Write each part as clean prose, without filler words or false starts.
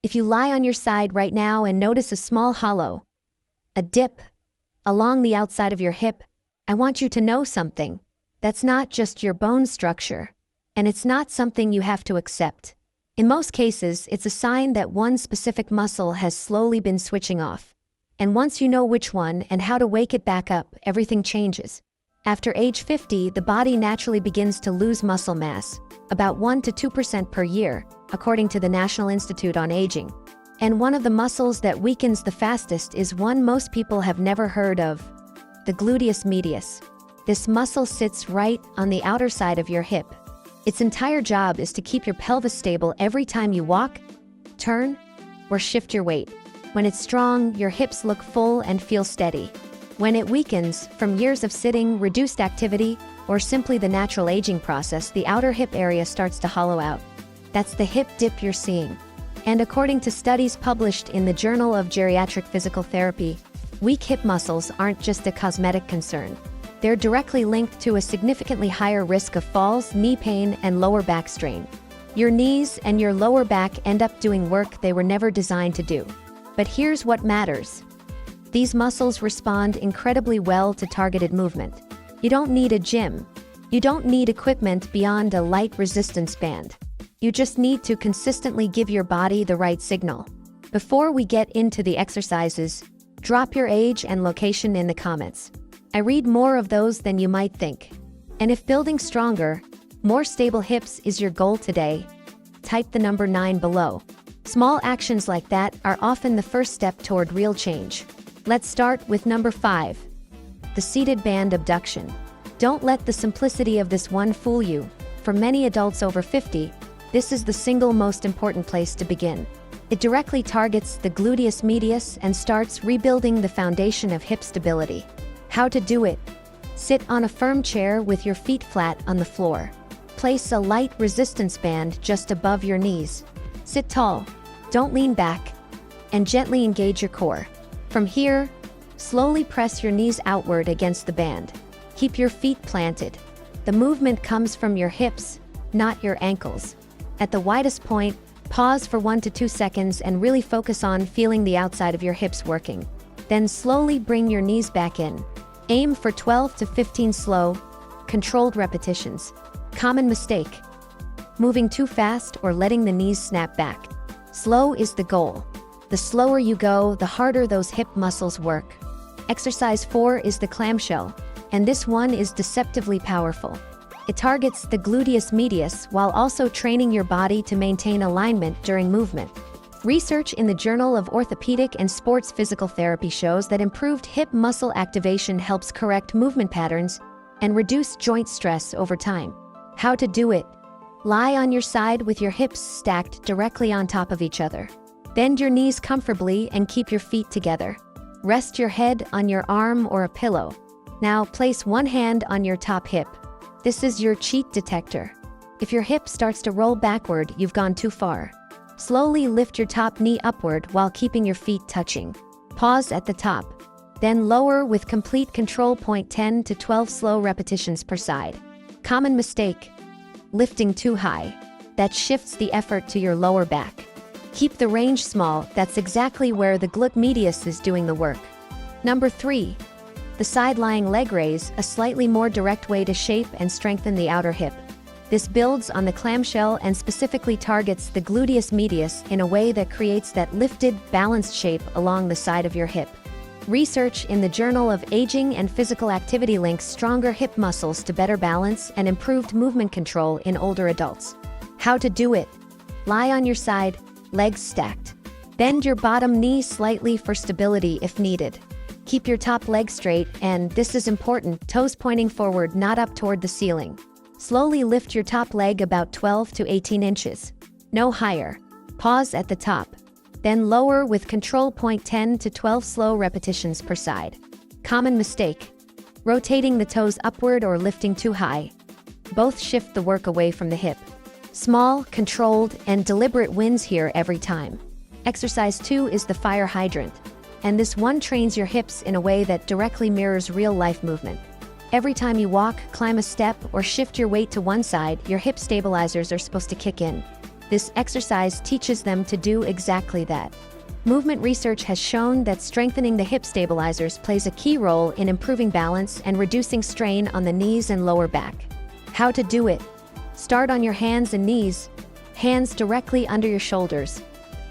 If you lie on your side right now and notice a small hollow, a dip, along the outside of your hip, I want you to know something. That's not just your bone structure, and it's not something you have to accept. In most cases, it's a sign that one specific muscle has slowly been switching off. And once you know which one and how to wake it back up, everything changes. After age 50, the body naturally begins to lose muscle mass, about 1 to 2% per year, according to the National Institute on Aging. And one of the muscles that weakens the fastest is one most people have never heard of, the gluteus medius. This muscle sits right on the outer side of your hip. Its entire job is to keep your pelvis stable every time you walk, turn, or shift your weight. When it's strong, your hips look full and feel steady. When it weakens, from years of sitting, reduced activity, or simply the natural aging process, the outer hip area starts to hollow out. That's the hip dip you're seeing. And according to studies published in the Journal of Geriatric Physical Therapy, weak hip muscles aren't just a cosmetic concern. They're directly linked to a significantly higher risk of falls, knee pain, and lower back strain. Your knees and your lower back end up doing work they were never designed to do. But here's what matters. These muscles respond incredibly well to targeted movement. You don't need a gym. You don't need equipment beyond a light resistance band. You just need to consistently give your body the right signal. Before we get into the exercises, drop your age and location in the comments. I read more of those than you might think. And if building stronger, more stable hips is your goal today, type the number 9 below. Small actions like that are often the first step toward real change. Let's start with number 5. The seated band abduction. Don't let the simplicity of this one fool you. For many adults over 50, this is the single most important place to begin. It directly targets the gluteus medius and starts rebuilding the foundation of hip stability. How to do it? Sit on a firm chair with your feet flat on the floor. Place a light resistance band just above your knees. Sit tall, don't lean back, and gently engage your core. From here, slowly press your knees outward against the band. Keep your feet planted. The movement comes from your hips, not your ankles. At the widest point, pause for 1 to 2 seconds and really focus on feeling the outside of your hips working. Then slowly bring your knees back in. Aim for 12 to 15 slow, controlled repetitions. Common mistake: moving too fast or letting the knees snap back. Slow is the goal. The slower you go, the harder those hip muscles work. Exercise 4 is the clamshell, and this one is deceptively powerful. It targets the gluteus medius while also training your body to maintain alignment during movement. Research in the Journal of Orthopedic and Sports Physical Therapy shows that improved hip muscle activation helps correct movement patterns and reduce joint stress over time. How to do it? Lie on your side with your hips stacked directly on top of each other. Bend your knees comfortably and keep your feet together. Rest your head on your arm or a pillow. Now place one hand on your top hip. This is your cheat detector. If your hip starts to roll backward, you've gone too far. Slowly lift your top knee upward while keeping your feet touching. Pause at the top. Then lower with complete control. 10 to 12 slow repetitions per side. Common mistake: lifting too high. That shifts the effort to your lower back. Keep the range small. That's exactly where the glute medius is doing the work. Number 3. The side-lying leg raise, a slightly more direct way to shape and strengthen the outer hip. This builds on the clamshell and specifically targets the gluteus medius in a way that creates that lifted, balanced shape along the side of your hip. Research in the Journal of Aging and Physical Activity links stronger hip muscles to better balance and improved movement control in older adults. How to do it? Lie on your side, legs stacked. Bend your bottom knee slightly for stability if needed. Keep your top leg straight and, this is important, toes pointing forward, not up toward the ceiling. Slowly lift your top leg about 12 to 18 inches. No higher. Pause at the top. Then lower with control. 10 to 12 slow repetitions per side. Common mistake: rotating the toes upward or lifting too high. Both shift the work away from the hip. Small, controlled, and deliberate wins here every time. Exercise 2 is the fire hydrant, and this one trains your hips in a way that directly mirrors real-life movement. Every time you walk, climb a step, or shift your weight to one side, your hip stabilizers are supposed to kick in. This exercise teaches them to do exactly that. Movement research has shown that strengthening the hip stabilizers plays a key role in improving balance and reducing strain on the knees and lower back. How to do it? Start on your hands and knees, hands directly under your shoulders,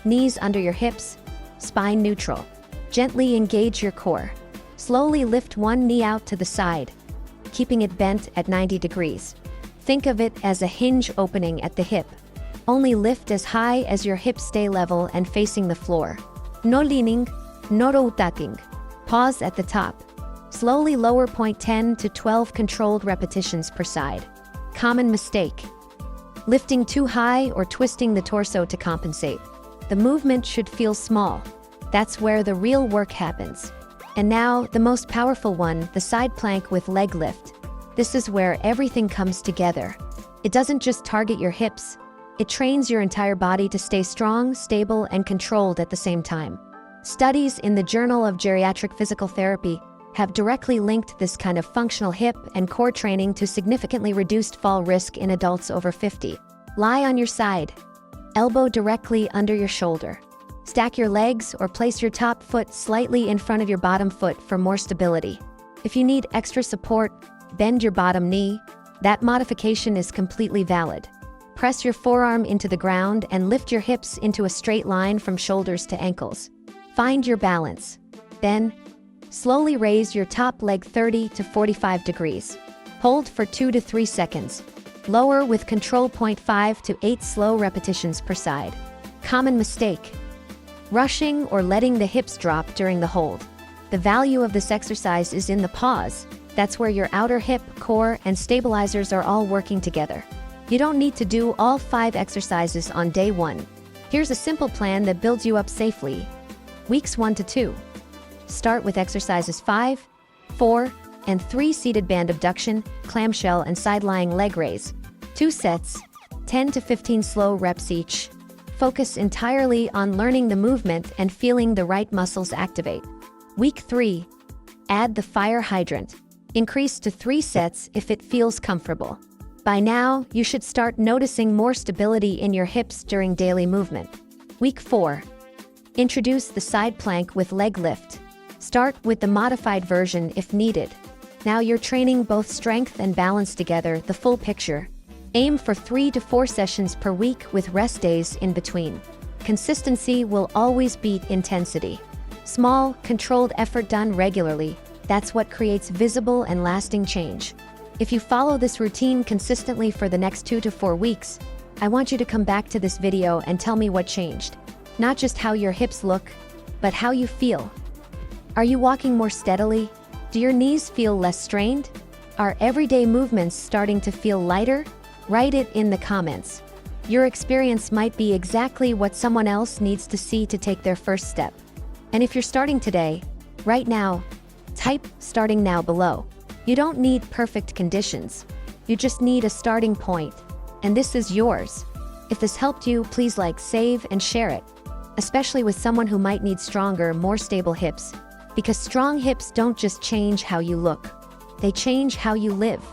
knees under your hips, spine neutral. Gently engage your core. Slowly lift one knee out to the side, keeping it bent at 90 degrees. Think of it as a hinge opening at the hip. Only lift as high as your hips stay level and facing the floor. No leaning, no rotating. Pause at the top. Slowly lower point 10 to 12 controlled repetitions per side. Common mistake: lifting too high or twisting the torso to compensate. The movement should feel small. That's where the real work happens. And now, the most powerful one, the side plank with leg lift. This is where everything comes together. It doesn't just target your hips. It trains your entire body to stay strong, stable, and controlled at the same time. Studies in the Journal of Geriatric Physical Therapy have directly linked this kind of functional hip and core training to significantly reduced fall risk in adults over 50. Lie on your side, elbow directly under your shoulder. Stack your legs or place your top foot slightly in front of your bottom foot for more stability. If you need extra support, bend your bottom knee. That modification is completely valid. Press your forearm into the ground and lift your hips into a straight line from shoulders to ankles. Find your balance. Then, slowly raise your top leg 30 to 45 degrees. Hold for 2 to 3 seconds. Lower with control 0.5 to 8 slow repetitions per side. Common mistake: rushing or letting the hips drop during the hold. The value of this exercise is in the pause. That's where your outer hip, core, and stabilizers are all working together. You don't need to do all 5 exercises on day 1. Here's a simple plan that builds you up safely. Weeks 1 to 2. Start with exercises 5, 4, and 3 seated band abduction, clamshell, and side-lying leg raise. 2 sets, 10 to 15 slow reps each. Focus entirely on learning the movement and feeling the right muscles activate. Week 3. Add the fire hydrant. Increase to 3 sets if it feels comfortable. By now, you should start noticing more stability in your hips during daily movement. Week 4. Introduce the side plank with leg lift. Start with the modified version if needed. Now you're training both strength and balance together, the full picture. Aim for 3 to 4 sessions per week with rest days in between. Consistency will always beat intensity. Small, controlled effort done regularly, that's what creates visible and lasting change. If you follow this routine consistently for the next 2 to 4 weeks, I want you to come back to this video and tell me what changed. Not just how your hips look, but how you feel. Are you walking more steadily? Do your knees feel less strained? Are everyday movements starting to feel lighter? Write it in the comments. Your experience might be exactly what someone else needs to see to take their first step. And if you're starting today, right now, type "starting now" below. You don't need perfect conditions. You just need a starting point. And this is yours. If this helped you, please like, save, and share it. Especially with someone who might need stronger, more stable hips. Because strong hips don't just change how you look. They change how you live.